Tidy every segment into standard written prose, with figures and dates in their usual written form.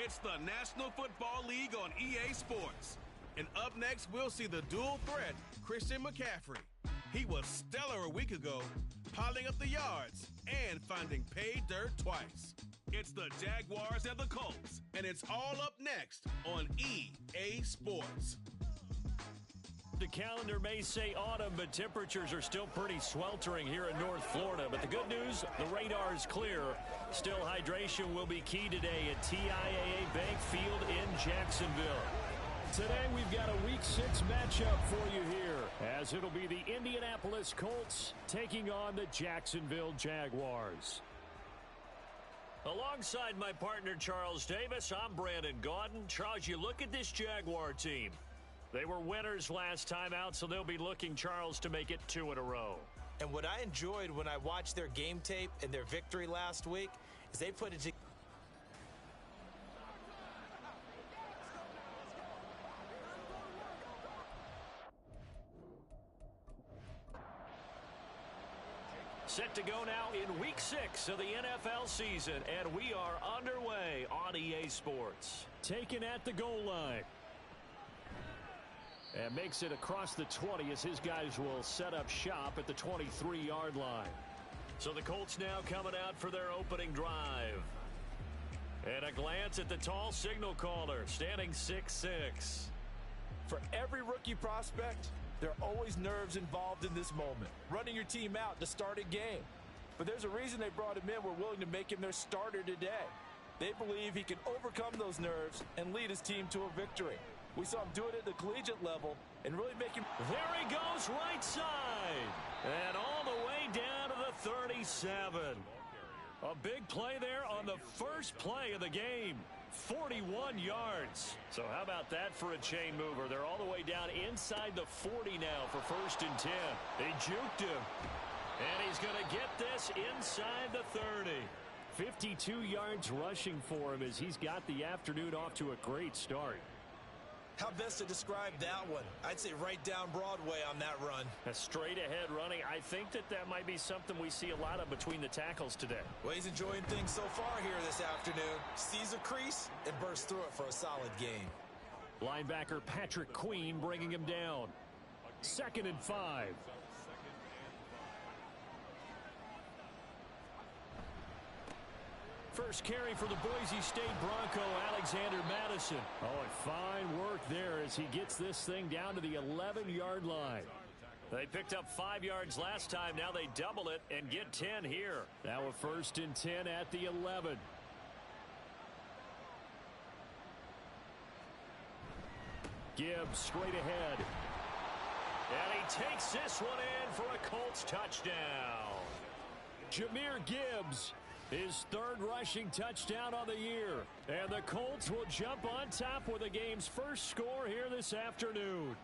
It's the National Football League on EA Sports. And up next, we'll see the dual threat, Christian McCaffrey. He was stellar a week ago, piling up the yards and finding pay dirt twice. It's the Jaguars and the Colts, and it's all up next on EA Sports. The calendar may say autumn, but temperatures are still pretty sweltering here in North Florida. But the good news, the radar is clear. Still, hydration will be key today at TIAA Bank Field in Jacksonville. Today, we've got a Week 6 matchup for you here, as it'll be the Indianapolis Colts taking on the Jacksonville Jaguars. Alongside my partner, Charles Davis, I'm Brandon Gaudin. Charles, you look at this Jaguar team. They were winners last time out, so they'll be looking, Charles, to make it 2 in a row. And what I enjoyed when I watched their game tape and their victory last week is they put it together. Set to go now in Week 6 of the NFL season, and we are underway on EA Sports. Taken at the goal line. And makes it across the 20 as his guys will set up shop at the 23-yard line. So the Colts now coming out for their opening drive. And a glance at the tall signal caller, standing 6'6". For every rookie prospect, there are always nerves involved in this moment. Running your team out to start a game. But there's a reason they brought him in. We're willing to make him their starter today. They believe he can overcome those nerves and lead his team to a victory. We saw him do it at the collegiate level and really make him. There he goes, right side. And all the way down to the 37. A big play there on the first play of the game. 41 yards. So how about that for a chain mover? They're all the way down inside the 40 now for 1st and 10. They juked him. And he's going to get this inside the 30. 52 yards rushing for him as he's got the afternoon off to a great start. How best to describe that one? I'd say right down Broadway on that run. A straight ahead running. I think that might be something we see a lot of between the tackles today. Well, he's enjoying things so far here this afternoon. Sees a crease and bursts through it for a solid gain. Linebacker Patrick Queen bringing him down. 2nd and 5. First carry for the Boise State Bronco, Alexander Madison. Oh, and fine work there as he gets this thing down to the 11-yard line. They picked up 5 yards last time. Now they double it and get 10 here. Now a 1st and 10 at the 11. Gibbs straight ahead. And he takes this one in for a Colts touchdown. Jahmyr Gibbs, his 3rd rushing touchdown on the year. And the Colts will jump on top with the game's first score here this afternoon.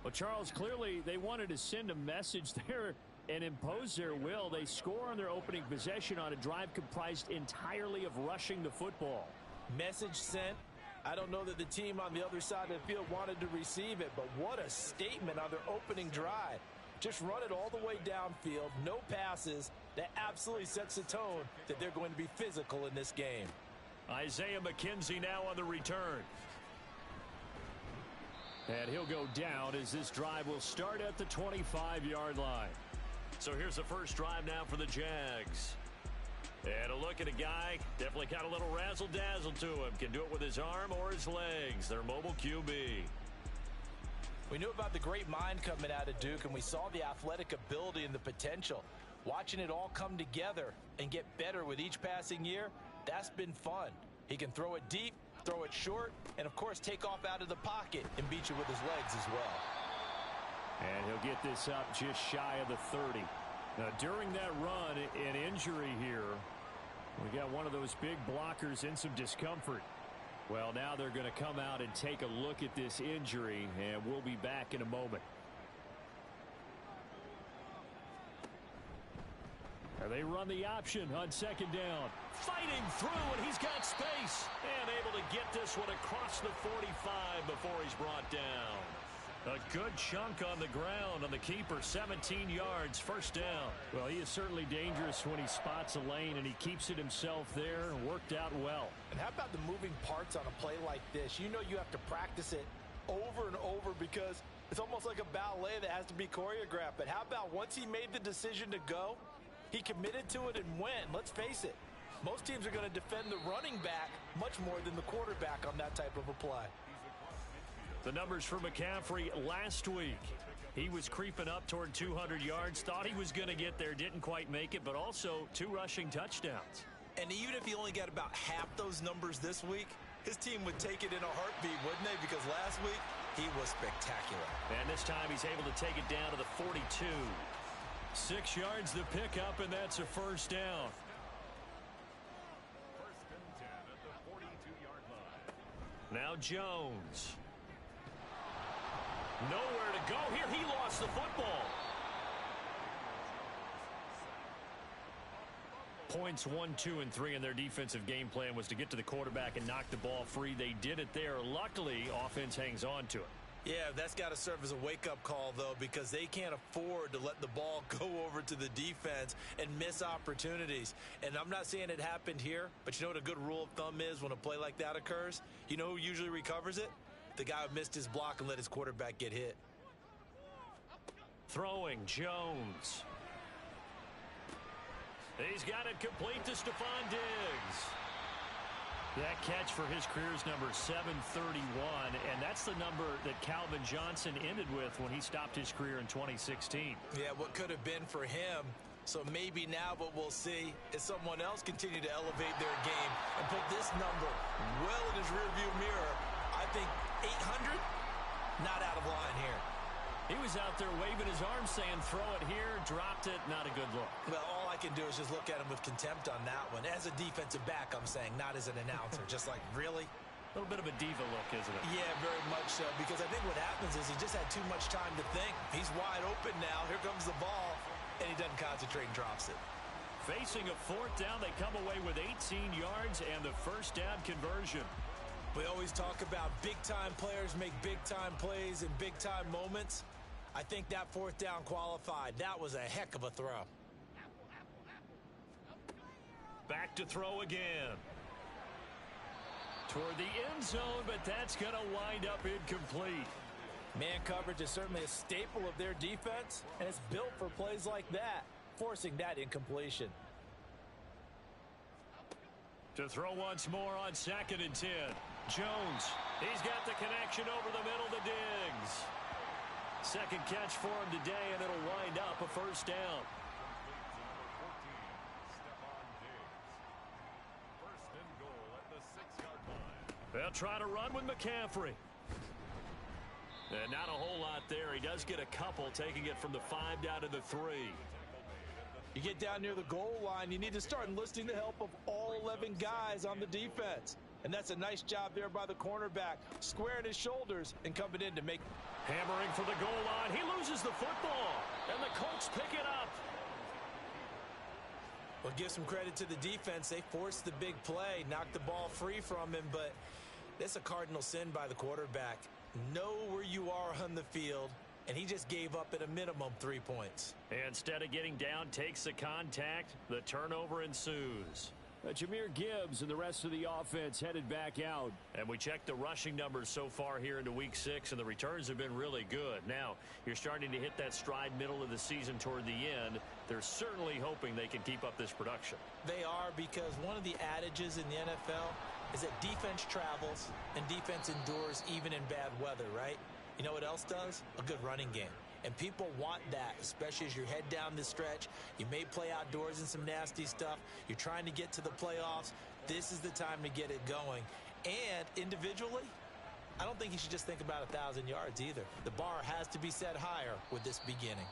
Well, Charles, clearly they wanted to send a message there and impose their will. They score on their opening possession on a drive comprised entirely of rushing the football. Message sent. I don't know that the team on the other side of the field wanted to receive it, but what a statement on their opening drive. Just run it all the way downfield, no passes. That absolutely sets the tone that they're going to be physical in this game. Isaiah McKenzie now on the return. And he'll go down as this drive will start at the 25-yard line. So here's the first drive now for the Jags. And a look at a guy, definitely got a little razzle-dazzle to him. Can do it with his arm or his legs. Their mobile QB. We knew about the great mind coming out of Duke, and we saw the athletic ability and the potential. Watching it all come together and get better with each passing year, that's been fun. He can throw it deep, throw it short, and, of course, take off out of the pocket and beat you with his legs as well. And he'll get this up just shy of the 30. Now, during that run, an injury here. We got one of those big blockers in some discomfort. Well, now they're going to come out and take a look at this injury, and we'll be back in a moment. They run the option on 2nd down. Fighting through, and he's got space. And able to get this one across the 45 before he's brought down. A good chunk on the ground on the keeper, 17 yards, first down. Well, he is certainly dangerous when he spots a lane, and he keeps it himself there and worked out well. And how about the moving parts on a play like this? You know you have to practice it over and over because it's almost like a ballet that has to be choreographed. But how about once he made the decision to go, he committed to it and went. Let's face it, most teams are going to defend the running back much more than the quarterback on that type of a play. The numbers for McCaffrey last week. He was creeping up toward 200 yards, thought he was going to get there, didn't quite make it, but also 2 rushing touchdowns. And even if he only got about half those numbers this week, his team would take it in a heartbeat, wouldn't they? Because last week, he was spectacular. And this time he's able to take it down to the 42. 6 yards the pickup, and that's a first down. First and 10 at the 42-yard line. Now Jones. Nowhere to go here. He lost the football. Points 1, 2, and 3 in their defensive game plan was to get to the quarterback and knock the ball free. They did it there. Luckily, offense hangs on to it. Yeah, that's got to serve as a wake-up call, though, because they can't afford to let the ball go over to the defense and miss opportunities. And I'm not saying it happened here, but you know what a good rule of thumb is when a play like that occurs? You know who usually recovers it? The guy who missed his block and let his quarterback get hit. Throwing, Jones. He's got it complete to Stephon Diggs. That catch for his career is number 731, and that's the number that Calvin Johnson ended with when he stopped his career in 2016. Yeah, what could have been for him. So maybe now what we'll see is someone else continue to elevate their game and put this number well in his rearview mirror. I think 800, not out of line here. He was out there waving his arms saying, throw it here, dropped it, not a good look. Well, all I can do is just look at him with contempt on that one. As a defensive back, I'm saying, not as an announcer. Just like, really? A little bit of a diva look, isn't it? Yeah, very much so, because I think what happens is he just had too much time to think. He's wide open now. Here comes the ball, and he doesn't concentrate and drops it. Facing a fourth down, they come away with 18 yards and the first down conversion. We always talk about big-time players make big-time plays in big-time moments. I think that fourth down qualified. That was a heck of a throw. Back to throw again. Toward the end zone, but that's going to wind up incomplete. Man coverage is certainly a staple of their defense, and it's built for plays like that, forcing that incompletion. To throw once more on 2nd and 10. Jones, he's got the connection over the middle to Diggs. Second catch for him today, and it'll wind up a first down. First and goal at the 6-yard line. They'll try to run with McCaffrey. And not a whole lot there. He does get a couple, taking it from the 5 down to the 3. You get down near the goal line, you need to start enlisting the help of all 11 guys on the defense. And that's a nice job there by the cornerback, squaring his shoulders and coming in to make. Hammering for the goal line. He loses the football, and the Colts pick it up. Well, give some credit to the defense. They forced the big play, knocked the ball free from him, but that's a cardinal sin by the quarterback. Know where you are on the field, and he just gave up at a minimum 3 points. Instead of getting down, takes the contact. The turnover ensues. Jahmyr Gibbs and the rest of the offense headed back out. And we checked the rushing numbers so far here into Week 6, and the returns have been really good. Now, you're starting to hit that stride middle of the season toward the end. They're certainly hoping they can keep up this production. They are, because one of the adages in the NFL is that defense travels and defense endures even in bad weather, right? You know what else does? A good running game. And people want that, especially as you head down the stretch. You may play outdoors in some nasty stuff. You're trying to get to the playoffs. This is the time to get it going. And individually, I don't think you should just think about 1,000 yards either. The bar has to be set higher with this beginning.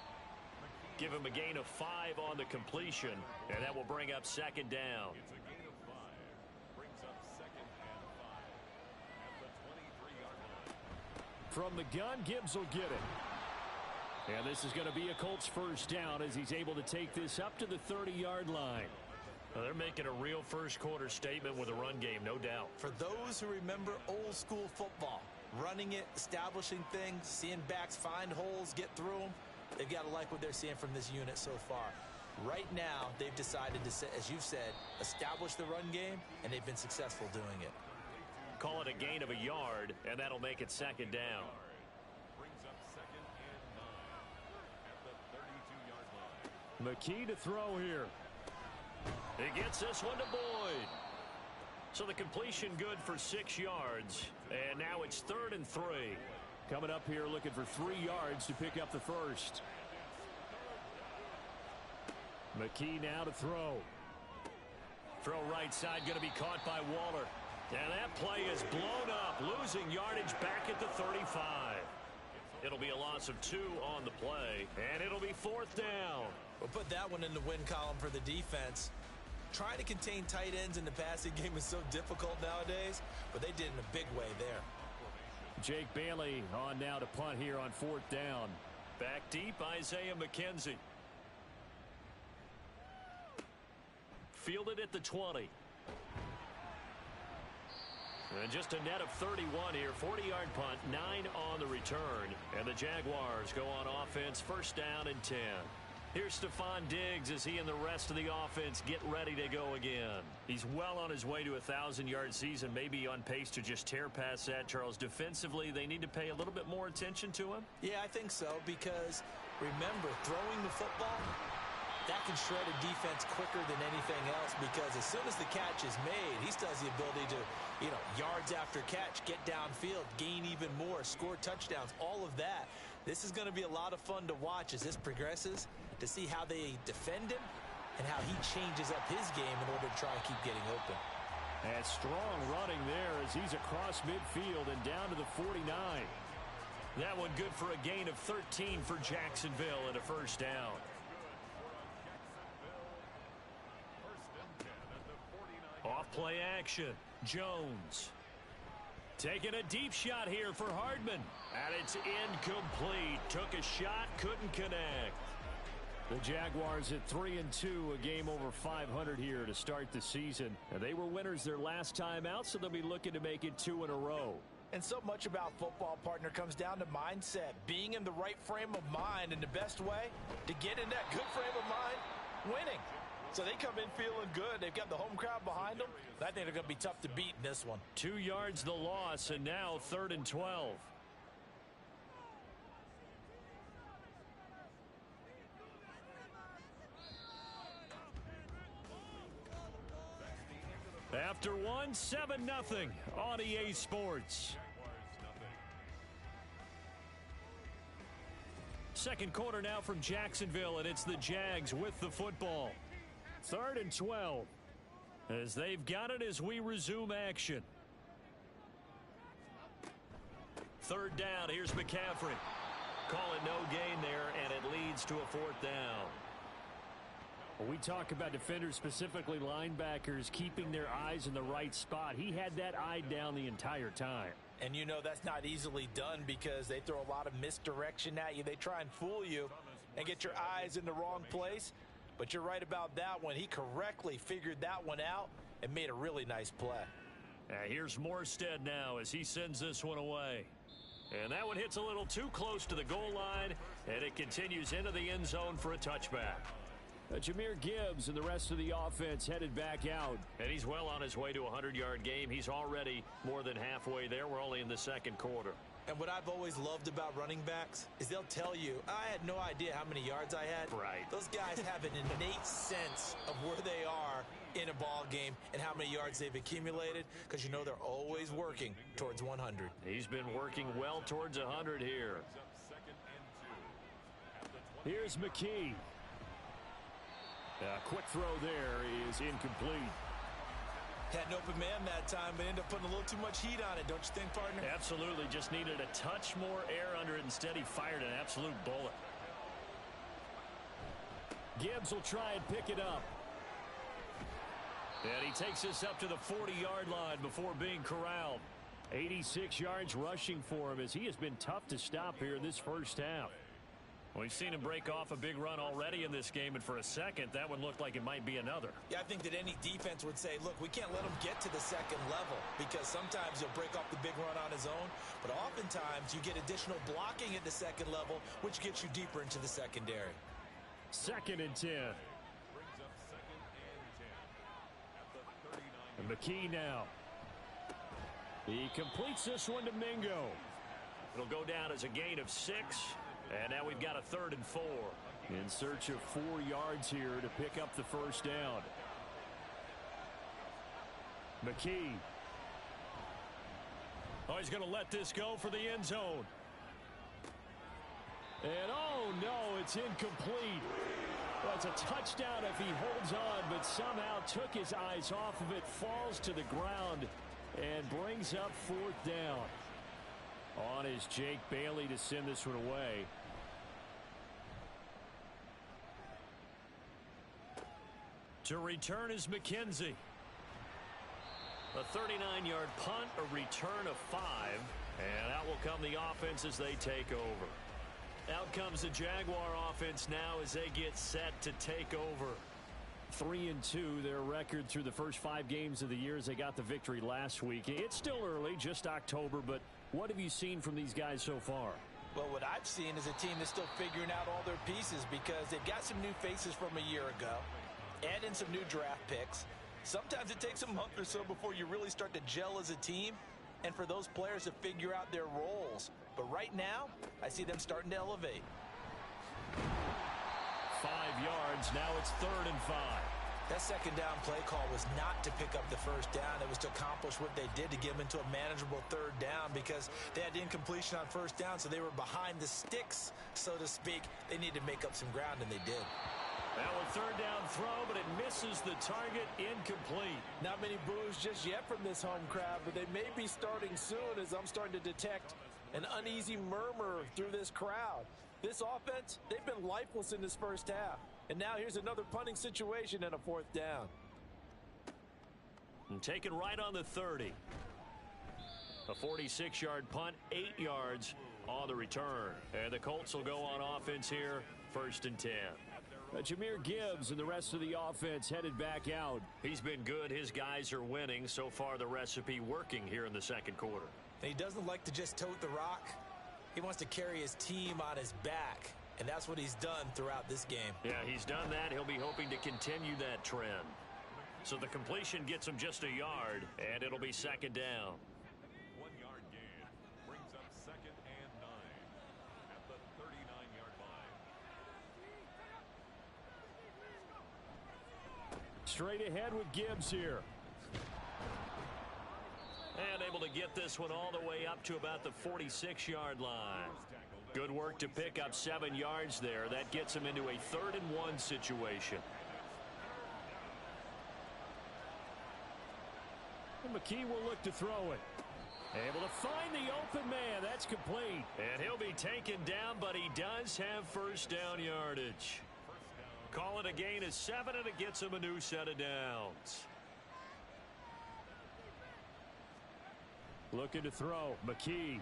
Give him a gain of 5 on the completion, and that will bring up 2nd down. It's a gain of 5. Brings up 2nd and 5 at the 23-yard line. From the gun, Gibbs will get it. And this is going to be a Colts first down as he's able to take this up to the 30-yard line. Well, they're making a real first quarter statement with a run game, no doubt. For those who remember old school football, running it, establishing things, seeing backs find holes, get through them. They've got to like what they're seeing from this unit so far. Right now, they've decided to, as you've said, establish the run game, and they've been successful doing it. Call it a gain of a yard, and that'll make it second down. Brings up 2nd and 9 at the 32-yard line. McKee to throw here. He gets this one to Boyd. So the completion good for 6 yards, and now it's 3rd and 3. Coming up here looking for 3 yards to pick up the first. McKee now to throw. Throw right side, going to be caught by Waller. And that play is blown up, losing yardage back at the 35. It'll be a loss of 2 on the play, and it'll be 4th down. We'll put that one in the win column for the defense. Trying to contain tight ends in the passing game is so difficult nowadays, but they did in a big way there. Jake Bailey on now to punt here on 4th down. Back deep, Isaiah McKenzie. Fielded at the 20. And just a net of 31 here. 40-yard punt, 9 on the return. And the Jaguars go on offense, 1st down and 10. Here's Stephon Diggs as he and the rest of the offense get ready to go again. He's well on his way to a 1,000-yard season, maybe on pace to just tear past that, Charles. Defensively, they need to pay a little bit more attention to him? Yeah, I think so, because remember, throwing the football, that can shred a defense quicker than anything else, because as soon as the catch is made, he still has the ability to, yards after catch, get downfield, gain even more, score touchdowns, all of that. This is going to be a lot of fun to watch as this progresses, to see how they defend him and how he changes up his game in order to try and keep getting open. And strong running there as he's across midfield and down to the 49. That one good for a gain of 13 for Jacksonville and a 1st down. Off play action. Jones. Taking a deep shot here for Hardman. And it's incomplete. Took a shot, couldn't connect. The Jaguars at 3-2, a game over 500 here to start the season. And they were winners their last time out, so they'll be looking to make it 2 in a row. And so much about football, partner, comes down to mindset. Being in the right frame of mind, and the best way to get in that good frame of mind, winning. So they come in feeling good. They've got the home crowd behind them. I think they're going to be tough to beat in this one. 2 yards the loss, and now 3rd and 12. After one, 7-0 on EA Sports. Second quarter now from Jacksonville, and it's the Jags with the football. 3rd and 12 as they've got it as we resume action. 3rd down. Here's McCaffrey. Call it no gain there, and it leads to a 4th down. When we talk about defenders, specifically linebackers, keeping their eyes in the right spot, he had that eye down the entire time. And that's not easily done because they throw a lot of misdirection at you. They try and fool you and get your eyes in the wrong place. But you're right about that one. He correctly figured that one out and made a really nice play. Here's Morstead now as he sends this one away. And that one hits a little too close to the goal line, and it continues into the end zone for a touchback. Jahmyr Gibbs and the rest of the offense headed back out. And he's well on his way to a 100-yard game. He's already more than halfway there. We're only in the second quarter. And what I've always loved about running backs is they'll tell you, I had no idea how many yards I had. Right. Those guys have an innate sense of where they are in a ball game and how many yards they've accumulated because they're always working towards 100. He's been working well towards 100 here. Here's McKee. A quick throw there is incomplete. Had an open man that time, but ended up putting a little too much heat on it, don't you think, partner? Absolutely. Just needed a touch more air under it. Instead, he fired an absolute bullet. Gibbs will try and pick it up. And he takes this up to the 40-yard line before being corralled. 86 yards rushing for him as he has been tough to stop here in this first half. We've seen him break off a big run already in this game, and for a second, that one looked like it might be another. Yeah, I think that any defense would say, look, we can't let him get to the second level because sometimes he'll break off the big run on his own, but oftentimes you get additional blocking at the second level, which gets you deeper into the secondary. 2nd and 10. Brings up 2nd and 10 at the 39. And McKee now. He completes this one to Mingo. It'll go down as a gain of 6. And now we've got a 3rd and 4. In search of 4 yards here to pick up the first down. McKee. Oh, he's going to let this go for the end zone. And oh no, it's incomplete. Well, it's a touchdown if he holds on, but somehow took his eyes off of it, falls to the ground, and brings up 4th down. On is Jake Bailey to send this one away. To return is McKenzie. A 39-yard punt, a return of 5, and out will come the offense as they take over. Out comes the Jaguar offense now as they get set to take over. 3-2, their record through the first 5 games of the year as they got the victory last week. It's still early, just October, but what have you seen from these guys so far? Well, what I've seen is a team that's still figuring out all their pieces because they've got some new faces from a year ago. Add in some new draft picks. Sometimes it takes a month or so before you really start to gel as a team and for those players to figure out their roles. But right now, I see them starting to elevate. 5 yards. Now it's 3rd and 5. That second down play call was not to pick up the first down. It was to accomplish what they did to get them into a manageable 3rd down because they had incompletion on first down, so they were behind the sticks, so to speak. They needed to make up some ground, and they did. Now a 3rd down throw, but it misses the target. Incomplete. Not many boos just yet from this home crowd, but they may be starting soon as I'm starting to detect an uneasy murmur through this crowd. This offense, they've been lifeless in this first half. And now here's another punting situation and a 4th down. And taken right on the 30. A 46-yard punt, 8 yards on the return. And the Colts will go on offense here, 1st and 10. Jahmyr Gibbs and the rest of the offense headed back out. He's been good. His guys are winning. So far, the recipe working here in the second quarter. And he doesn't like to just tote the rock. He wants to carry his team on his back. And that's what he's done throughout this game. Yeah, he's done that. He'll be hoping to continue that trend. So the completion gets him just a yard, and it'll be 2nd down. 1-yard gain brings up 2nd and 9 at the 39-yard line. Straight ahead with Gibbs here. And able to get this one all the way up to about the 46-yard line. Good work to pick up 7 yards there. That gets him into a 3rd and 1 situation. And McKee will look to throw it. Able to find the open man. That's complete. And he'll be taken down, but he does have first down yardage. Call it a gain of 7, and it gets him a new set of downs. Looking to throw. McKee.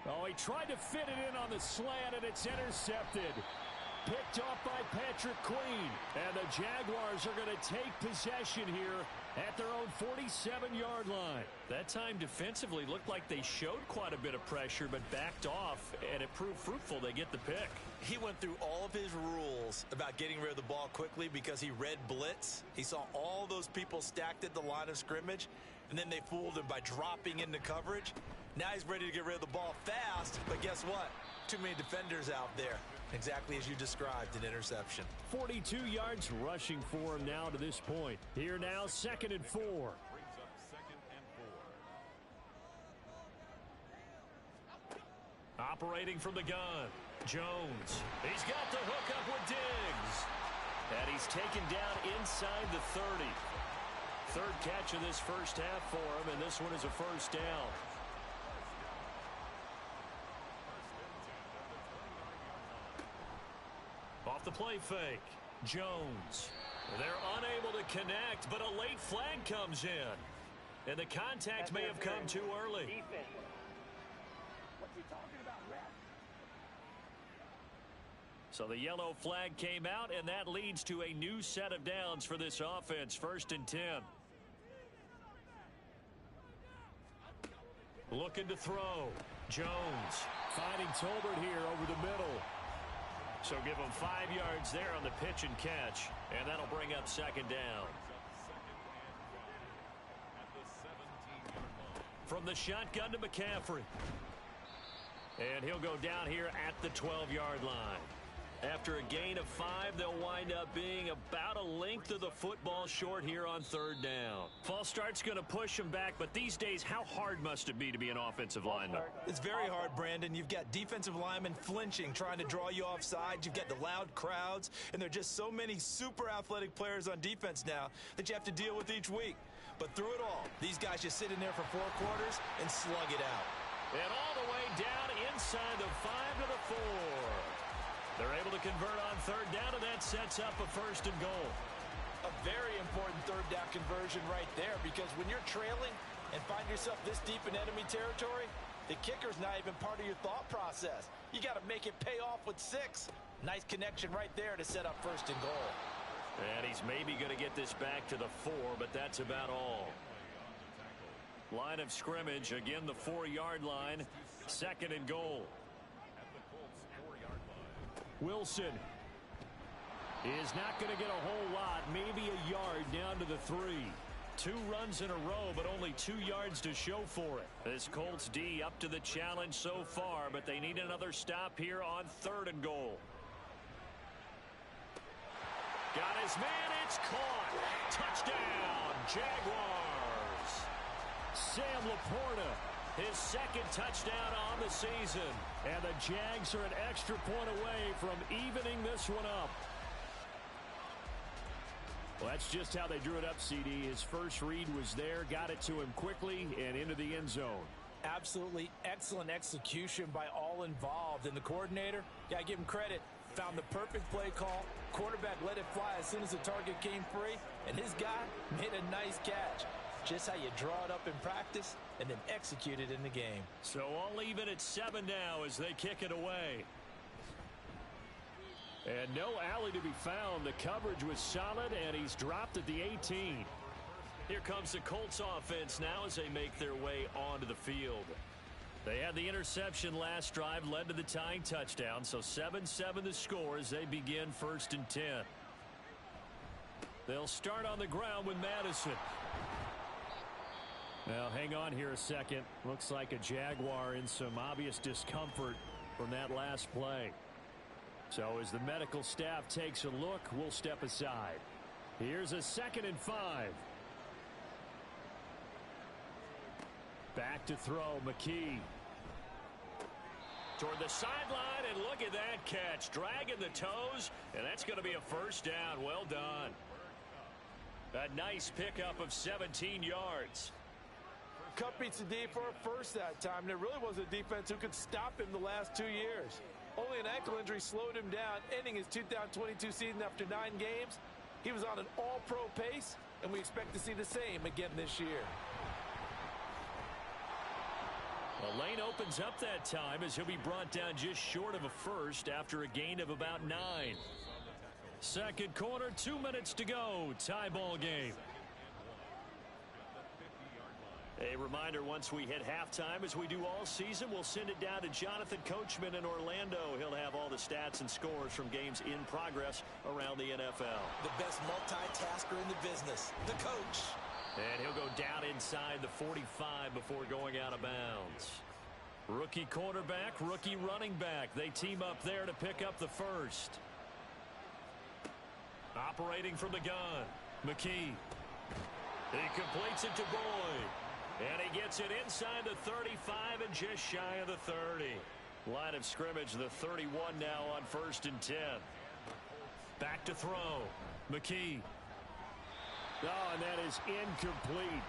Oh, he tried to fit it in on the slant, and it's intercepted. Picked off by Patrick Queen. And the Jaguars are going to take possession here at their own 47-yard line. That time defensively looked like they showed quite a bit of pressure, but backed off, and it proved fruitful. They get the pick. He went through all of his rules about getting rid of the ball quickly because he read blitz. He saw all those people stacked at the line of scrimmage, and then they fooled him by dropping into coverage. Now he's ready to get rid of the ball fast, but guess what? Too many defenders out there. Exactly as you described, an interception. 42 yards rushing for him now to this point. Here now, 2nd and 4. Brings up 2nd and 4. Operating from the gun, Jones. He's got the hook up with Diggs. And he's taken down inside the 30. 3rd catch of this first half for him, and this one is a first down. Off the play fake, Jones. They're unable to connect, but a late flag comes in. And the contact may have come too early. So the yellow flag came out, and that leads to a new set of downs for this offense. 1st and 10. Looking to throw. Jones finding Tolbert here over the middle. So give him 5 yards there on the pitch and catch, and that'll bring up 2nd down. From the shotgun to McCaffrey. And he'll go down here at the 12-yard line. After a gain of 5, they'll wind up being about a length of the football short here on 3rd down. False start's going to push them back, but these days, how hard must it be to be an offensive lineman? It's very hard, Brandon. You've got defensive linemen flinching, trying to draw you off sides. You've got the loud crowds, and there are just so many super athletic players on defense now that you have to deal with each week. But through it all, these guys just sit in there for 4 quarters and slug it out. And all the way down inside the 5 to the 4. They're able to convert on 3rd down, and that sets up a 1st and goal. A very important 3rd down conversion right there, because when you're trailing and find yourself this deep in enemy territory, the kicker's not even part of your thought process. You got to make it pay off with 6. Nice connection right there to set up 1st and goal. And he's maybe going to get this back to the 4, but that's about all. Line of scrimmage, again the 4-yard line, 2nd and goal. Wilson is not going to get a whole lot, maybe a yard down to the 3. 2 runs in a row, but only 2 yards to show for it. This Colts D up to the challenge so far, but they need another stop here on 3rd and goal. Got his man, it's caught. Touchdown, Jaguars. Sam Laporta, his 2nd touchdown on the season. And the Jags are an extra point away from evening this one up. Well, that's just how they drew it up, CD. His first read was there, got it to him quickly, and into the end zone. Absolutely excellent execution by all involved. And the coordinator, got to give him credit, found the perfect play call. Quarterback let it fly as soon as the target came free, and his guy made a nice catch. Just how you draw it up in practice and then execute it in the game. So all even at 7 now as they kick it away. And no alley to be found. The coverage was solid, and he's dropped at the 18. Here comes the Colts offense now as they make their way onto the field. They had the interception last drive, led to the tying touchdown, so 7-7 the score as they begin 1st and 10. They'll start on the ground with Madison. Now, hang on here a second. Looks like a Jaguar in some obvious discomfort from that last play. So as the medical staff takes a look, we'll step aside. Here's a 2nd and 5. Back to throw, McKee. Toward the sideline, and look at that catch. Dragging the toes, and that's going to be a 1st down. Well done. A nice pickup of 17 yards. Cup beats the D for a 1st that time. There really was a defense who could stop him the last 2 years. Only an ankle injury slowed him down, ending his 2022 season after 9 games. He was on an all-pro pace, and we expect to see the same again this year. The lane opens up that time as he'll be brought down just short of a 1st after a gain of about 9. 2nd quarter, 2 minutes to go. Tie ball game. A reminder, once we hit halftime, as we do all season, we'll send it down to Jonathan Coachman in Orlando. He'll have all the stats and scores from games in progress around the NFL. The best multitasker in the business, the coach. And he'll go down inside the 45 before going out of bounds. Rookie quarterback, rookie running back. They team up there to pick up the 1st. Operating from the gun, McKee. He completes it to Boyd. And he gets it inside the 35 and just shy of the 30. Line of scrimmage, the 31 now on 1st and 10. Back to throw. McKee. Oh, and that is incomplete.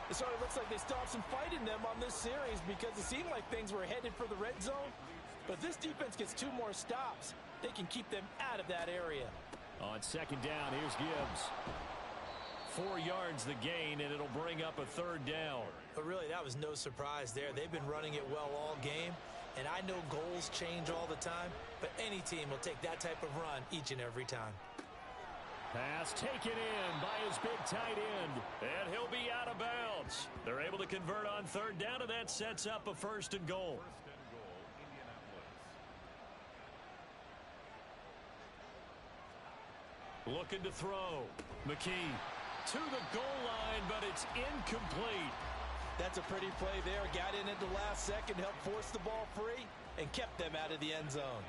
It sort of looks like they still have some fight in them on this series because it seemed like things were headed for the red zone. But if this defense gets 2 more stops, they can keep them out of that area. On 2nd down, here's Gibbs. 4 yards the gain, and it'll bring up a 3rd down. But really, that was no surprise there. They've been running it well all game. And I know goals change all the time, but any team will take that type of run each and every time. Pass taken in by his big tight end, and he'll be out of bounds. They're able to convert on third down, and that sets up a first and goal. Looking to throw. McKee to the goal line, but it's incomplete. That's a pretty play there. Got in at the last second, helped force the ball free, and kept them out of the end zone.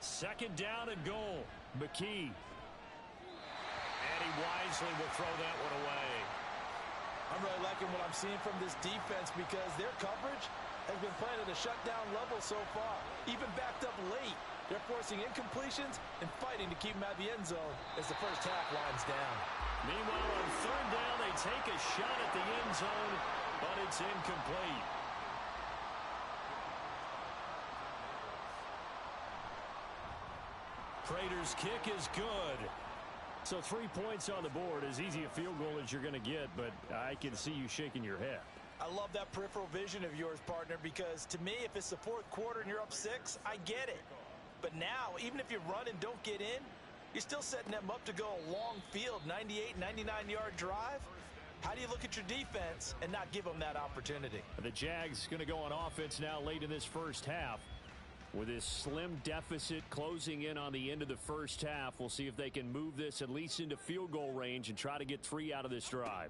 Second down and goal. McKee. And he wisely will throw that one away. I'm really liking what I'm seeing from this defense because their coverage has been playing at a shutdown level so far. Even backed up late, they're forcing incompletions and fighting to keep them out of the end zone as the first half winds down. Meanwhile, on third down, they take a shot at the end zone, but it's incomplete. Prater's kick is good. So 3 points on the board, as easy a field goal as you're going to get, but I can see you shaking your head. I love that peripheral vision of yours, partner, because to me, if it's the fourth quarter and you're up 6, I get it. But now, even if you run and don't get in, you're still setting them up to go a long field, 98, 99-yard drive. How do you look at your defense and not give them that opportunity? The Jags going to go on offense now late in this first half. With this slim deficit closing in on the end of the first half, we'll see if they can move this at least into field goal range and try to get 3 out of this drive.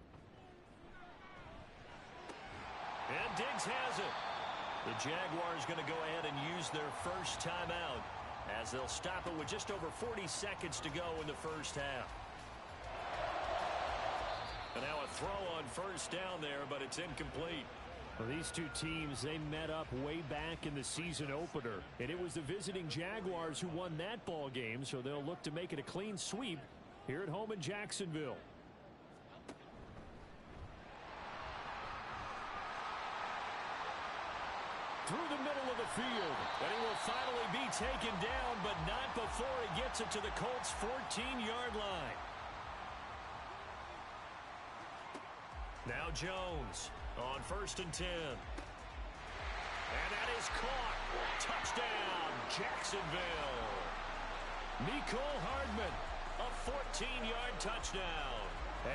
And Diggs has it. The Jaguars going to go ahead and use their first timeout as they'll stop it with just over 40 seconds to go in the first half. And now a throw on first down there, but it's incomplete. Well, these two teams, they met up way back in the season opener, and it was the visiting Jaguars who won that ball game, so they'll look to make it a clean sweep here at home in Jacksonville. Through the middle of the field, and he will finally be taken down, but not before he gets it to the Colts' 14-yard line. Now Jones on 1st and 10. And that is caught. Touchdown, Jacksonville. Mecole Hardman, a 14-yard touchdown.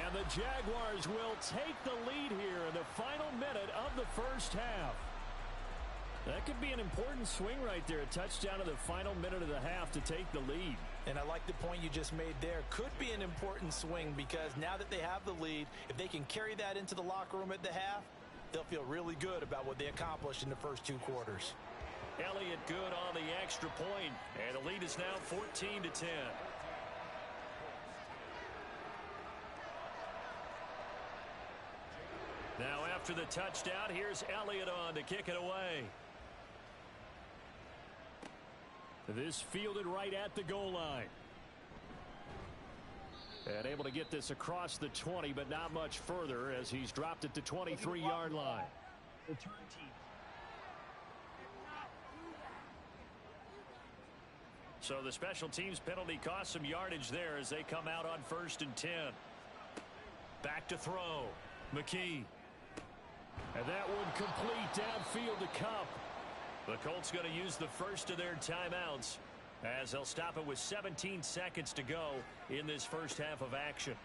And the Jaguars will take the lead here in the final minute of the first half. That could be an important swing right there, a touchdown in the final minute of the half to take the lead. And I like the point you just made there. Could be an important swing because now that they have the lead, if they can carry that into the locker room at the half, they'll feel really good about what they accomplished in the first 2 quarters. Elliott good on the extra point, and the lead is now 14-10. Now after the touchdown, here's Elliott on to kick it away. This fielded right at the goal line. And able to get this across the 20, but not much further as he's dropped it to 23-yard line. Return team. So the special teams penalty cost some yardage there as they come out on 1st and 10. Back to throw. McKee. And that one complete downfield to Cup. The Colts going to use the first of their timeouts as they'll stop it with 17 seconds to go in this first half of action.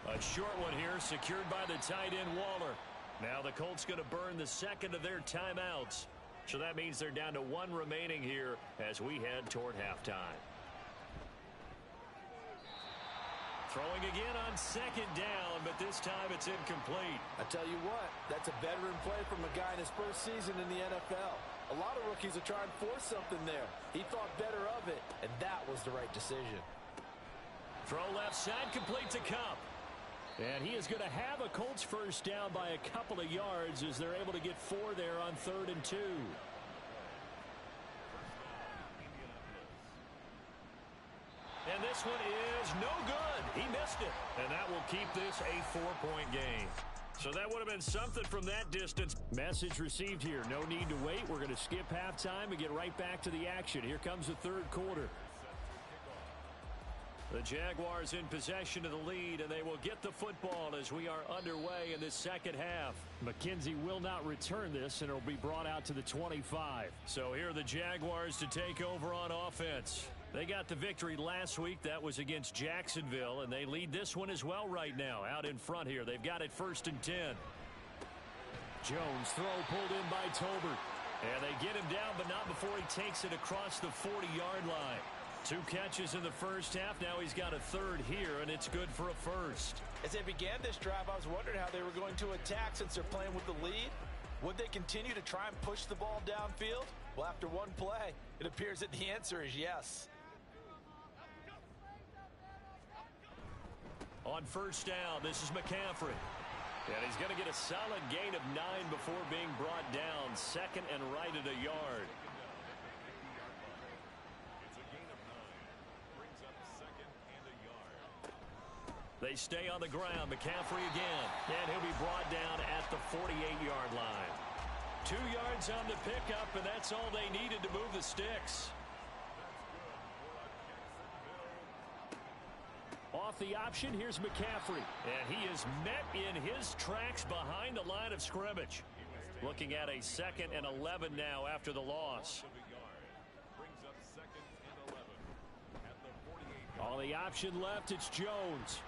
A short one here secured by the tight end Waller. Now the Colts going to burn the second of their timeouts. So that means they're down to 1 remaining here as we head toward halftime. Throwing again on 2nd down, but this time it's incomplete. I tell you what, that's a veteran play from a guy in his first season in the NFL. A lot of rookies are trying to force something there. He thought better of it, and that was the right decision. Throw left side, complete to Cup. And he is going to have a Colts first down by a couple of yards as they're able to get 4 there on 3rd and 2. And this one is no good. He missed it. And that will keep this a 4-point game. So that would have been something from that distance. Message received here. No need to wait. We're going to skip halftime and get right back to the action. Here comes the 3rd quarter. The Jaguars in possession of the lead, and they will get the football as we are underway in this second half. McKenzie will not return this, and it will be brought out to the 25. So here are the Jaguars to take over on offense. They got the victory last week. That was against Jacksonville, and they lead this one as well right now. Out in front here, they've got it 1st and 10. Jones throw pulled in by Tolbert. And they get him down, but not before he takes it across the 40-yard line. 2 catches in the first half. Now he's got a third here, and it's good for a first. As they began this drive, I was wondering how they were going to attack since they're playing with the lead. Would they continue to try and push the ball downfield? Well, after one play, it appears that the answer is yes. On first down, this is McCaffrey. And he's going to get a solid gain of 9 before being brought down. 2nd and right at a yard. They stay on the ground. McCaffrey again. And he'll be brought down at the 48-yard line. 2 yards on the pickup, and that's all they needed to move the sticks. Off the option, here's McCaffrey. And he is met in his tracks behind the line of scrimmage. Looking at a 2nd and 11 now after the loss. On the option left, it's Jones.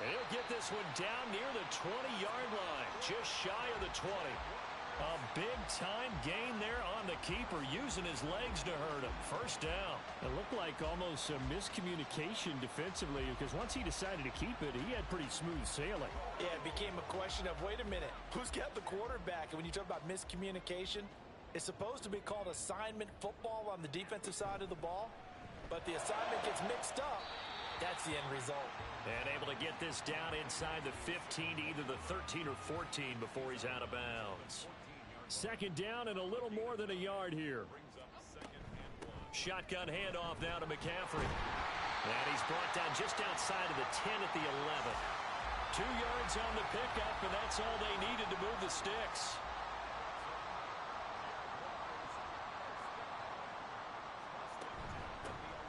And he'll get this one down near the 20-yard line, just shy of the 20. A big-time gain there on the keeper, using his legs to hurt him. First down. It looked like almost a miscommunication defensively, because once he decided to keep it, he had pretty smooth sailing. Yeah, it became a question of, wait a minute, who's got the quarterback? And when you talk about miscommunication, it's supposed to be called assignment football on the defensive side of the ball, but the assignment gets mixed up. That's the end result. And able to get this down inside the 15 to either the 13 or 14 before he's out of bounds. 2nd down and a little more than a yard here. Shotgun handoff now to McCaffrey. And he's brought down just outside of the 10 at the 11. 2 yards on the pickup, and that's all they needed to move the sticks.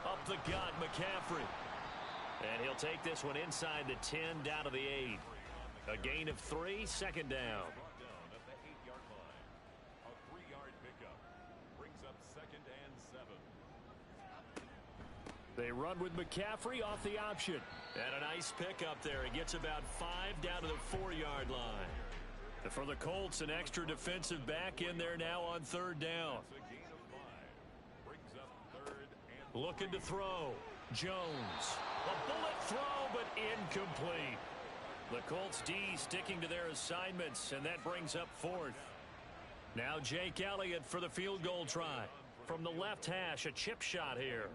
Up the gut, McCaffrey. And he'll take this one inside the 10, down to the 8. A gain of 3, 2nd down. They run with McCaffrey off the option. And a nice pickup there. He gets about 5 down to the 4-yard line. And for the Colts, an extra defensive back in there now on 3rd down. Looking to throw. Jones. A bullet throw, but incomplete. The Colts D sticking to their assignments, and that brings up 4th. Now Jake Elliott for the field goal try. From the left hash, a chip shot here.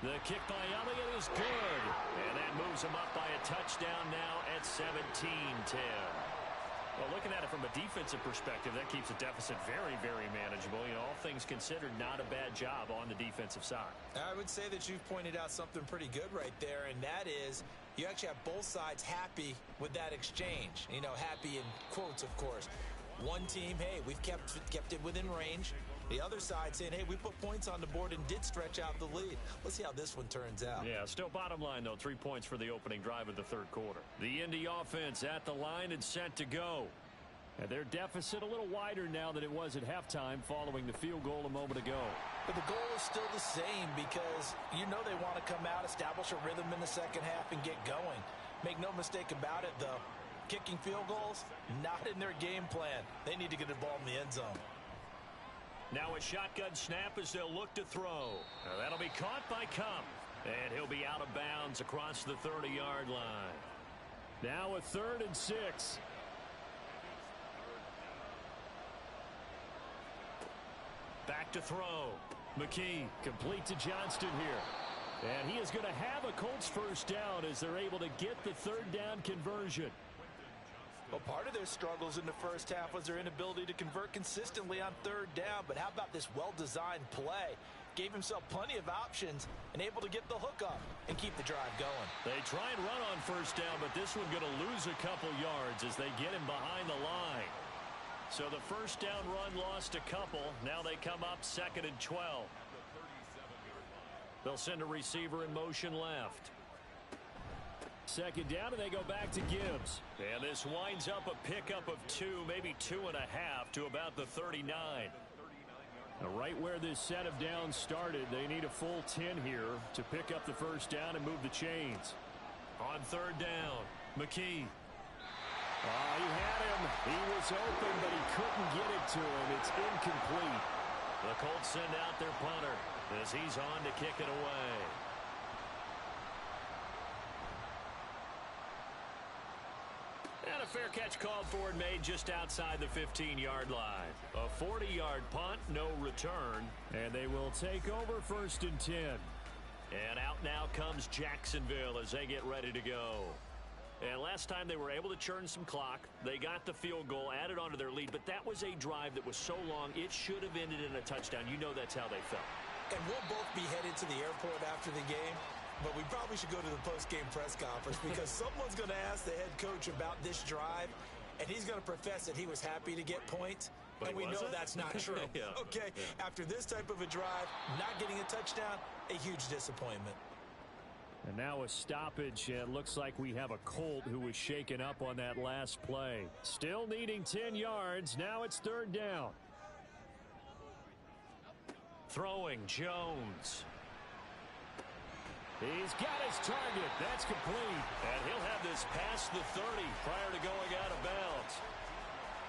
The kick by Elliott is good. And that moves him up by a touchdown now at 17-10. Well, looking at it from a defensive perspective, that keeps the deficit very, very manageable. You know, all things considered, not a bad job on the defensive side. I would say that you've pointed out something pretty good right there, and that is you actually have both sides happy with that exchange. You know, happy in quotes, of course. One team, hey, we've kept it within range. The other side saying, hey, we put points on the board and did stretch out the lead. Let's see how this one turns out. Yeah, still bottom line, though, 3 points for the opening drive of the 3rd quarter. The Indy offense at the line and set to go. And their deficit a little wider now than it was at halftime following the field goal a moment ago. But the goal is still the same because you know they want to come out, establish a rhythm in the second half, and get going. Make no mistake about it, though. Kicking field goals, not in their game plan. They need to get the ball in the end zone. Now a shotgun snap as they'll look to throw. Now that'll be caught by Kupp. And he'll be out of bounds across the 30-yard line. Now a 3rd and 6. Back to throw. McKee. Complete to Johnston here. And he is going to have a Colts 1st down as they're able to get the 3rd down conversion. Well, part of their struggles in the first half was their inability to convert consistently on 3rd down. But how about this well-designed play? Gave himself plenty of options and able to get the hook up and keep the drive going. They try and run on 1st down, but this one going to lose a couple yards as they get him behind the line. So the 1st down run lost a couple. Now they come up 2nd and 12. They'll send a receiver in motion left. Second down, and they go back to Gibbs. And this winds up a pickup of 2, maybe 2.5 to about the 39. Now, right where this set of downs started, they need a full 10 here to pick up the first down and move the chains. On third down, McKee. Oh, he had him. He was open, but he couldn't get it to him. It's incomplete. The Colts send out their punter as he's on to kick it away. And a fair catch called for and made just outside the 15-yard line. A 40-yard punt, no return. And they will take over first and 10. And out now comes Jacksonville as they get ready to go. And last time they were able to churn some clock. They got the field goal, added on to their lead. But that was a drive that was so long, it should have ended in a touchdown. You know that's how they felt. And we'll both be headed to the airport after the game. But we probably should go to the post-game press conference because someone's going to ask the head coach about this drive, and he's going to profess that he was happy to get points, and we know that's not true. Yeah. Okay, after this type of a drive, not getting a touchdown, a huge disappointment. And now a stoppage. It looks like we have a Colt who was shaken up on that last play. Still needing 10 yards. Now it's third down. Throwing Jones. He's got his target. That's complete. And he'll have this past the 30 prior to going out of bounds.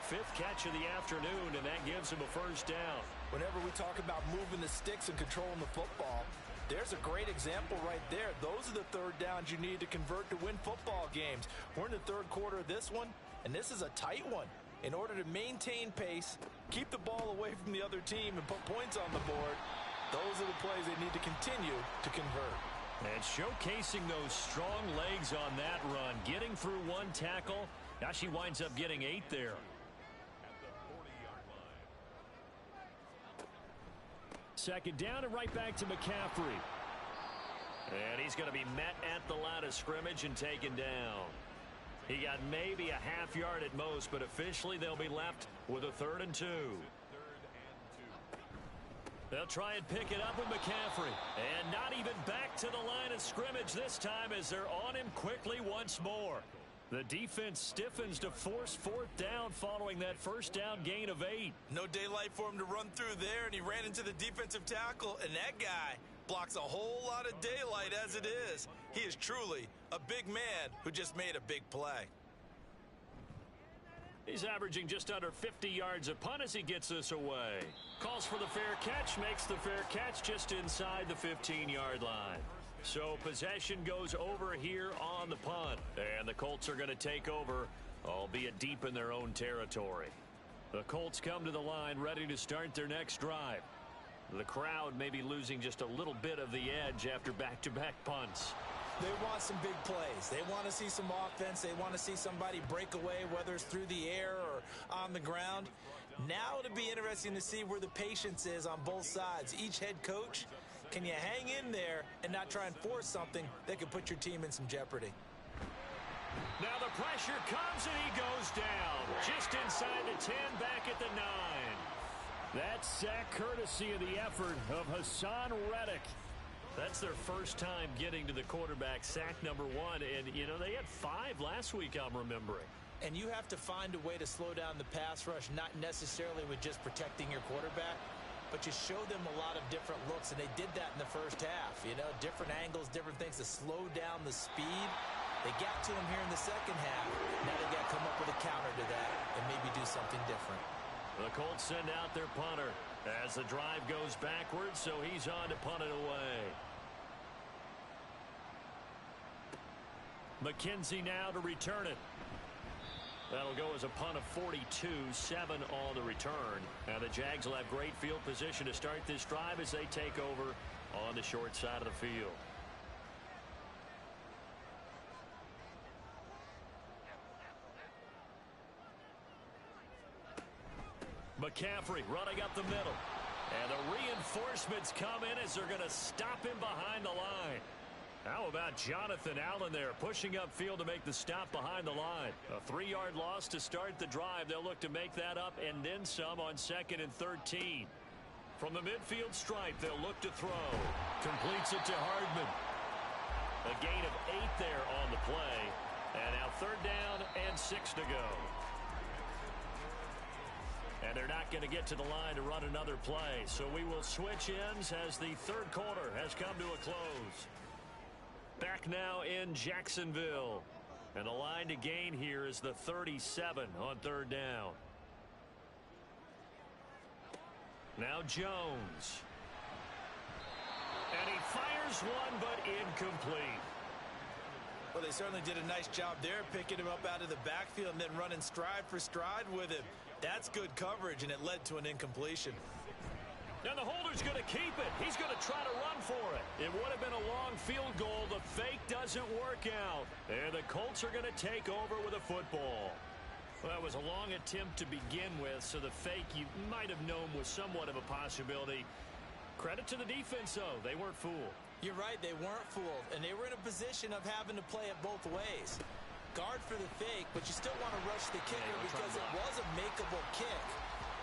Fifth catch of the afternoon, and that gives him a first down. Whenever we talk about moving the sticks and controlling the football, there's a great example right there. Those are the third downs you need to convert to win football games. We're in the third quarter of this one, and this is a tight one. In order to maintain pace, keep the ball away from the other team, and put points on the board, those are the plays they need to continue to convert. And showcasing those strong legs on that run, getting through one tackle. Now she winds up getting 8 there. Second down and right back to McCaffrey. And he's going to be met at the line of scrimmage and taken down. He got maybe a half yard at most, but officially they'll be left with a 3rd and 2. They'll try and pick it up with McCaffrey. And not even back to the line of scrimmage this time as they're on him quickly once more. The defense stiffens to force 4th down following that first down gain of 8. No daylight for him to run through there, and he ran into the defensive tackle, and that guy blocks a whole lot of daylight as it is. He is truly a big man who just made a big play. He's averaging just under 50 yards a punt as he gets this away. Calls for the fair catch, makes the fair catch just inside the 15-yard line. So possession goes over here on the punt. And the Colts are going to take over, albeit deep in their own territory. The Colts come to the line ready to start their next drive. The crowd may be losing just a little bit of the edge after back-to-back punts. They want some big plays. They want to see some offense. They want to see somebody break away, whether it's through the air or on the ground. Now it'll be interesting to see where the patience is on both sides. Each head coach, can you hang in there and not try and force something that could put your team in some jeopardy? Now the pressure comes and he goes down. Just inside the 10, back at the 9. That sack courtesy of the effort of Hassan Reddick. That's their first time getting to the quarterback, sack number 1. And, you know, they had 5 last week, I'm remembering. And you have to find a way to slow down the pass rush, not necessarily with just protecting your quarterback, but you show them a lot of different looks, and they did that in the first half. You know, different angles, different things to slow down the speed. They got to him here in the second half. Now they got to come up with a counter to that and maybe do something different. The Colts send out their punter as the drive goes backwards, so he's on to punt it away. McKenzie now to return it. That'll go as a punt of 42, 7 on the return. And the Jags will have great field position to start this drive as they take over on the short side of the field. McCaffrey running up the middle. And the reinforcements come in as they're going to stop him behind the line. How about Jonathan Allen there pushing upfield to make the stop behind the line? A 3-yard loss to start the drive. They'll look to make that up and then some on 2nd and 13. From the midfield stripe, they'll look to throw. Completes it to Hardman. A gain of 8 there on the play. And now 3rd down and 6 to go. And they're not going to get to the line to run another play. So we will switch ends as the 3rd quarter has come to a close. Back now in Jacksonville. And the line to gain here is the 37 on 3rd down. Now Jones. And he fires one, but incomplete. Well, they certainly did a nice job there, picking him up out of the backfield and then running stride for stride with him. That's good coverage, and it led to an incompletion. And the holder's going to keep it. He's going to try to run for it. It would have been a long field goal. The fake doesn't work out. And the Colts are going to take over with a football. Well, that was a long attempt to begin with, so the fake you might have known was somewhat of a possibility. Credit to the defense, though. They weren't fooled. You're right, they weren't fooled, and they were in a position of having to play it both ways. Guard for the fake, but you still want to rush the kicker because it was a makeable kick.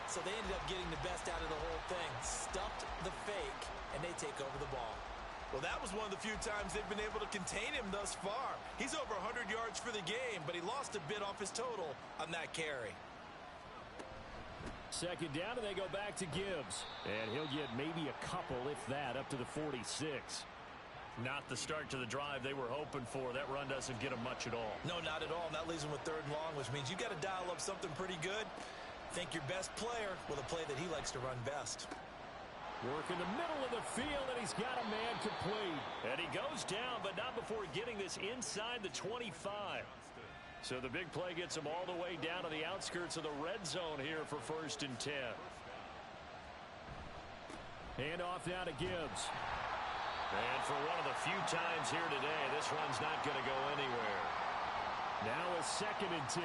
So they ended up getting the best out of the whole thing. Stuffed the fake, and they take over the ball. Well, that was one of the few times they've been able to contain him thus far. He's over 100 yards for the game, but he lost a bit off his total on that carry. 2nd down, and they go back to Gibbs. And he'll get maybe a couple, if that, up to the 46. Not the start to the drive they were hoping for. That run doesn't get them much at all. No, not at all. And that leaves him with 3rd and long, which means you got to dial up something pretty good. Think your best player with a play that he likes to run best. Work in the middle of the field, and he's got a man complete. And he goes down, but not before getting this inside the 25. So the big play gets him all the way down to the outskirts of the red zone here for 1st and 10. Hand off now to Gibbs. And for one of the few times here today, this run's not going to go anywhere. Now a 2nd and 10.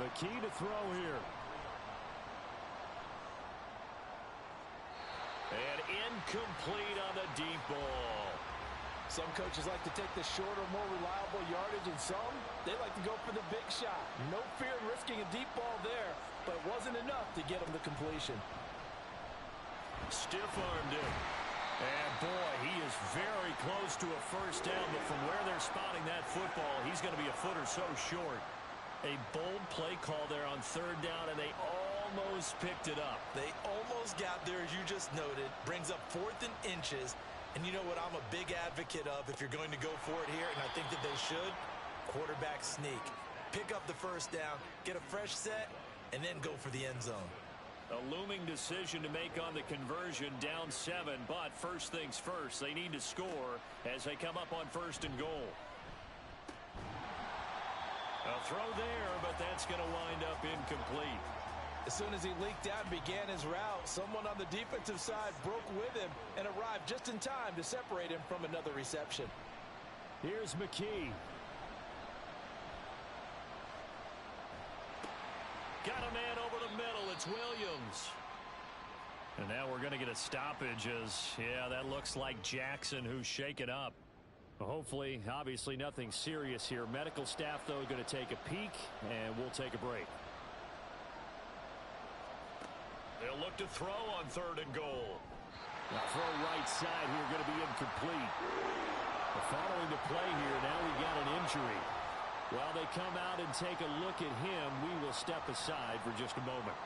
McKee to throw here. And incomplete on the deep ball. Some coaches like to take the shorter, more reliable yardage, and some, they like to go for the big shot. No fear in risking a deep ball there, but it wasn't enough to get him the completion. Stiff-armed him. And boy, he is very close to a 1st down, but from where they're spotting that football, he's going to be a foot or so short. A bold play call there on 3rd down, and they almost picked it up. They almost got there, as you just noted. Brings up 4th and inches. And you know what I'm a big advocate of if you're going to go for it here, and I think that they should? Quarterback sneak. Pick up the 1st down, get a fresh set, and then go for the end zone. A looming decision to make on the conversion, down 7, but first things first, they need to score as they come up on 1st and goal. A throw there, but that's going to wind up incomplete. As soon as he leaked out and began his route, someone on the defensive side broke with him and arrived just in time to separate him from another reception. Here's McKee. Got a man over the middle. It's Williams. And now we're going to get a stoppage as, yeah, that looks like Jackson who's shaken up. Hopefully, obviously nothing serious here. Medical staff, though, going to take a peek, and we'll take a break. They'll look to throw on 3rd and goal. Now throw right side here, going to be incomplete. Following the play here, now we got an injury. While they come out and take a look at him, we will step aside for just a moment.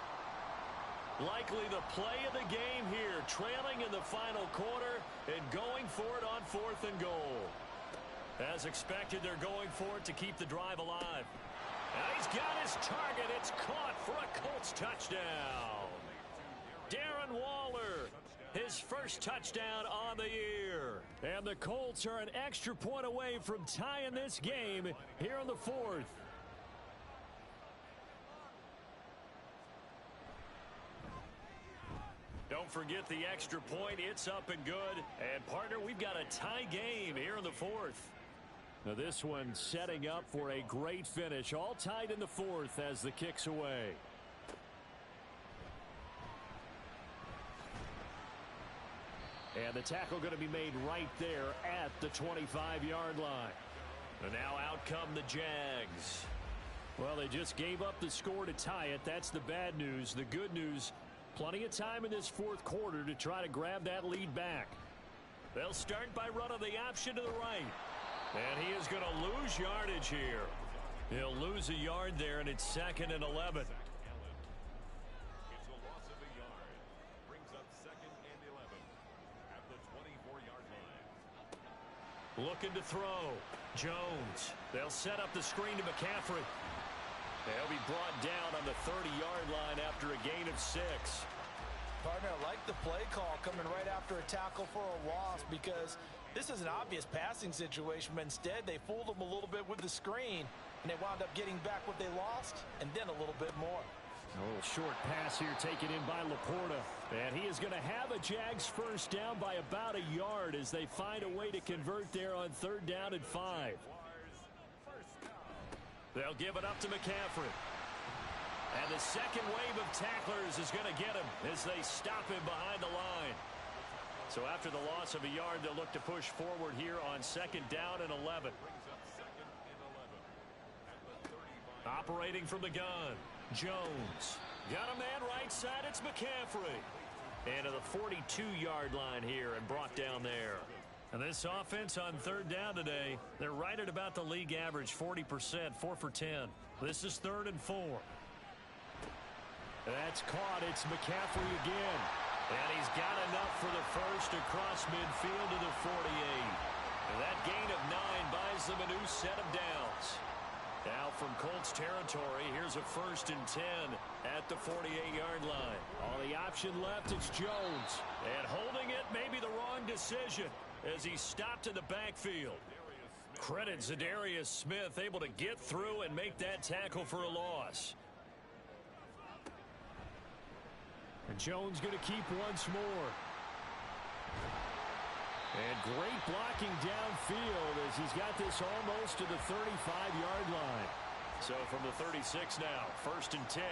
Likely the play of the game here, trailing in the final quarter and going for it on 4th and goal. As expected, they're going for it to keep the drive alive. And he's got his target. It's caught for a Colts touchdown. Darren Waller, his first touchdown on the year. And the Colts are an extra point away from tying this game here in the 4th. Don't forget the extra point. It's up and good. And, partner, we've got a tie game here in the 4th. Now this one setting up for a great finish. All tied in the 4th as the kick's away. And the tackle going to be made right there at the 25-yard line. And now out come the Jags. Well, they just gave up the score to tie it. That's the bad news. The good news, plenty of time in this fourth quarter to try to grab that lead back. They'll start by running the option to the right. And he is going to lose yardage here. He'll lose a yard there, and it's 2nd and 11. It's a loss of a yard. Brings up 2nd and 11 at the 24-yard line. Looking to throw. Jones. They'll set up the screen to McCaffrey. They'll be brought down on the 30-yard line after a gain of 6. Partner, I like the play call coming right after a tackle for a loss because this is an obvious passing situation, but instead they fooled them a little bit with the screen, and they wound up getting back what they lost and then a little bit more. A little short pass here taken in by Laporta. And he is going to have a Jags first down by about a yard as they find a way to convert there on 3rd down and 5. They'll give it up to McCaffrey. And the second wave of tacklers is going to get him as they stop him behind the line. So after the loss of a yard, they'll look to push forward here on 2nd down and 11. Operating from the gun, Jones. Got a man right side, it's McCaffrey. And to the 42-yard line here and brought down there. And this offense on 3rd down today, they're right at about the league average, 40%, 4 for 10. This is 3rd and 4. That's caught. It's McCaffrey again. And he's got enough for the first across midfield to the 48. And that gain of 9 buys them a new set of downs. Now from Colts territory, here's a 1st and 10 at the 48-yard line. All the option left, it's Jones. And holding it may be the wrong decision as he stopped in the backfield. Credit Zadarius Smith, able to get through and make that tackle for a loss. And Jones going to keep once more. And great blocking downfield as he's got this almost to the 35-yard line. So from the 36 now, 1st and 10.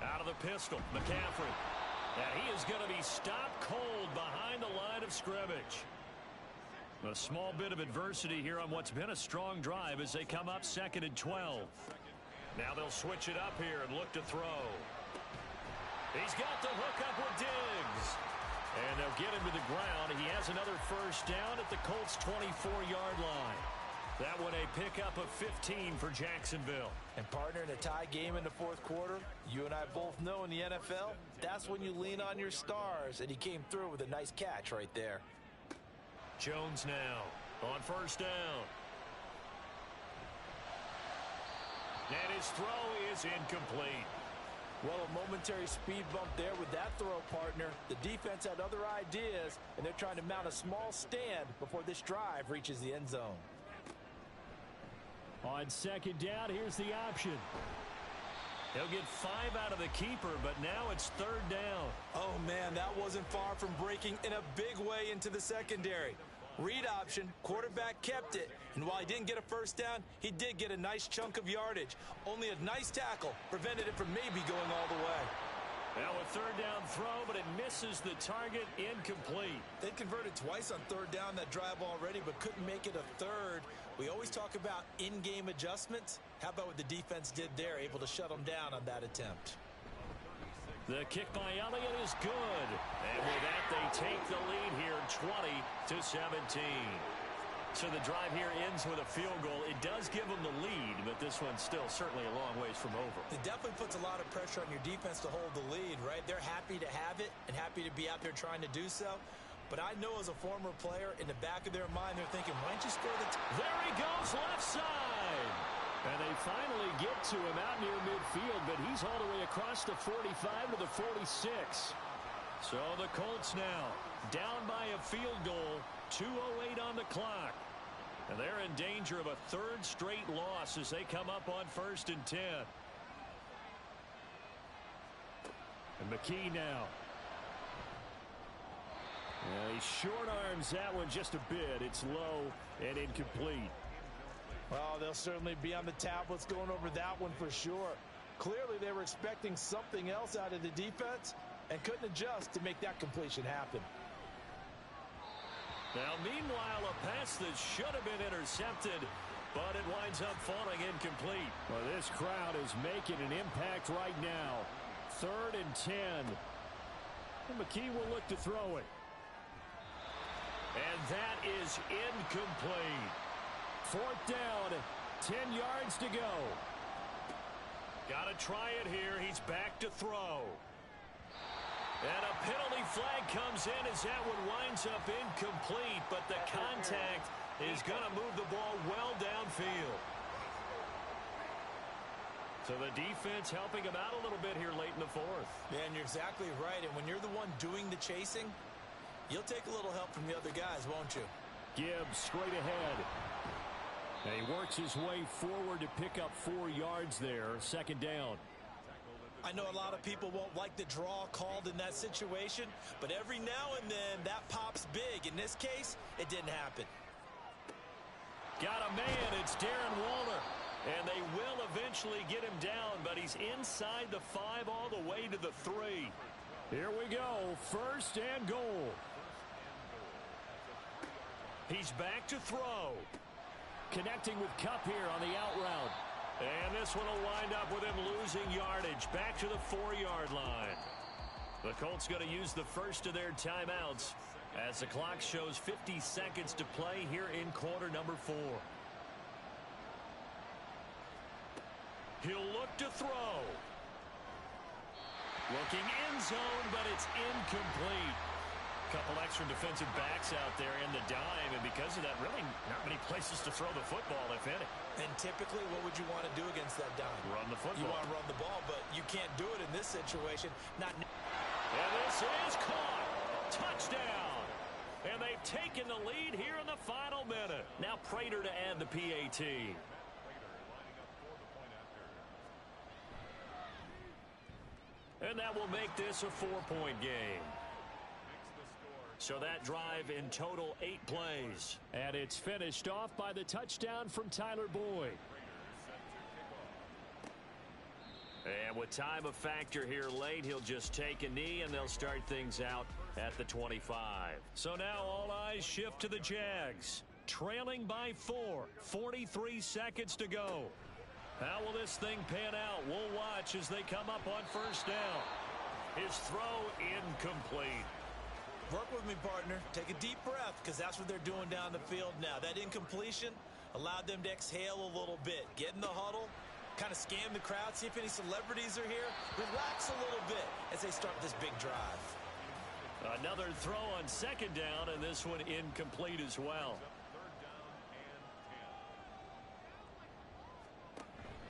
Out of the pistol, McCaffrey. And he is going to be stopped cold behind the line of scrimmage. A small bit of adversity here on what's been a strong drive as they come up 2nd and 12. Now they'll switch it up here and look to throw. He's got the hook up with Diggs. And they'll get him to the ground. He has another first down at the Colts' 24-yard line. That one a pickup of 15 for Jacksonville. And partner, in a tie game in the fourth quarter, you and I both know in the NFL, that's when you lean on your stars. And he came through with a nice catch right there. Jones now on 1st down. And his throw is incomplete. Well, a momentary speed bump there with that throw, partner. The defense had other ideas, and they're trying to mount a small stand before this drive reaches the end zone. On 2nd down, here's the option. He'll get 5 out of the keeper, but now it's 3rd down. Oh, man, that wasn't far from breaking in a big way into the secondary. Read option, quarterback kept it, and while he didn't get a first down, he did get a nice chunk of yardage. Only a nice tackle prevented it from maybe going all the way. Now a 3rd down throw, but it misses the target, incomplete. They converted twice on 3rd down that drive already, but couldn't make it a 3rd. We always talk about in-game adjustments. How about what the defense did there, able to shut them down on that attempt? The kick by Elliott is good. And with that, they take the lead here, 20-17. So the drive here ends with a field goal. It does give them the lead, but this one's still certainly a long ways from over. It definitely puts a lot of pressure on your defense to hold the lead, right? They're happy to have it and happy to be out there trying to do so. But I know as a former player, in the back of their mind, they're thinking, why don't you score the There he goes, left side. And they finally get to him out near midfield, but he's all the way across the 45 to the 46. So the Colts now down by a field goal, 2:08 on the clock. And they're in danger of a 3rd straight loss as they come up on 1st and 10. And McKee now. He short arms that one just a bit. It's low and incomplete. Well, they'll certainly be on the tablets going over that one for sure. Clearly, they were expecting something else out of the defense and couldn't adjust to make that completion happen. Now, meanwhile, a pass that should have been intercepted, but it winds up falling incomplete. Well, this crowd is making an impact right now. 3rd and 10. And McKee will look to throw it. And that is incomplete. 4th down, 10 yards to go. Got to try it here. He's back to throw. And a penalty flag comes in as that one winds up incomplete, but the contact is going to move the ball well downfield. So the defense helping him out a little bit here late in the 4th. Yeah, and you're exactly right. And when you're the one doing the chasing, you'll take a little help from the other guys, won't you? Gibbs straight ahead. And he works his way forward to pick up 4 yards there. 2nd down. I know a lot of people won't like the draw called in that situation, but every now and then that pops big. In this case, it didn't happen. Got a man. It's Darren Waller. And they will eventually get him down, but he's inside the 5 all the way to the 3. Here we go. 1st and goal. He's back to throw. Connecting with Kupp here on the out route. And this one will wind up with him losing yardage back to the 4-yard line. The Colts going to use the first of their timeouts as the clock shows 50 seconds to play here in quarter number 4. He'll look to throw. Looking end zone, but it's incomplete. Couple extra defensive backs out there in the dime, and because of that, really not many places to throw the football, if any. And typically, what would you want to do against that dime? Run the football. You want to run the ball, but you can't do it in this situation. And this is caught. Touchdown. And they've taken the lead here in the final minute. Now Prater to add the PAT. And that will make this a 4-point game. So that drive in total 8 plays. And it's finished off by the touchdown from Tyler Boyd. And with time a factor here late, he'll just take a knee and they'll start things out at the 25. So now all eyes shift to the Jags. Trailing by 4. 43 seconds to go. How will this thing pan out? We'll watch as they come up on 1st down. His throw incomplete. Work with me, partner. Take a deep breath, because that's what they're doing down the field now. That incompletion allowed them to exhale a little bit. Get in the huddle, kind of scan the crowd, see if any celebrities are here. Relax a little bit as they start this big drive. Another throw on 2nd down, and this one incomplete as well.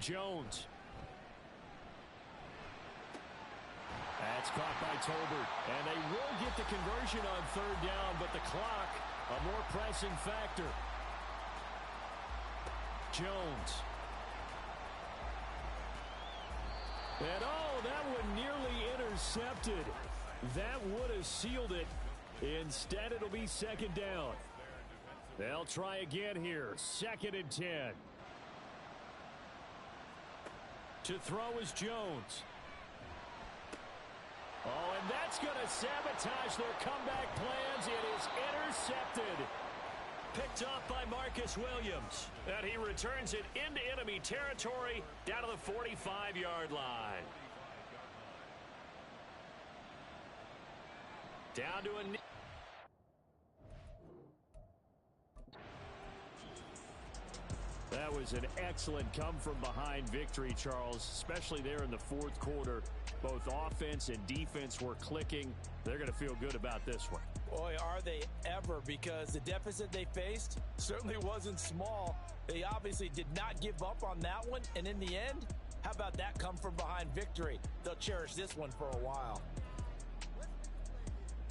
Jones. That's caught by Tolbert. And they will get the conversion on 3rd down, but the clock, a more pressing factor. Jones. And oh, that one nearly intercepted. That would have sealed it. Instead, it'll be 2nd down. They'll try again here. 2nd and 10. To throw is Jones. Oh, and that's going to sabotage their comeback plans. It is intercepted. Picked off by Marcus Williams. And he returns it into enemy territory down to the 45-yard line. Down to a... That was an excellent come-from-behind victory, Charles, especially there in the 4th quarter. Both offense and defense were clicking. They're going to feel good about this one. Boy, are they ever, because the deficit they faced certainly wasn't small. They obviously did not give up on that one, and in the end, how about that come-from-behind victory? They'll cherish this one for a while.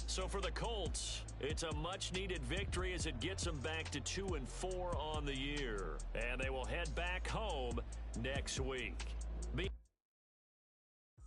So for the Colts, it's a much-needed victory as it gets them back to 2-4 on the year. And they will head back home next week.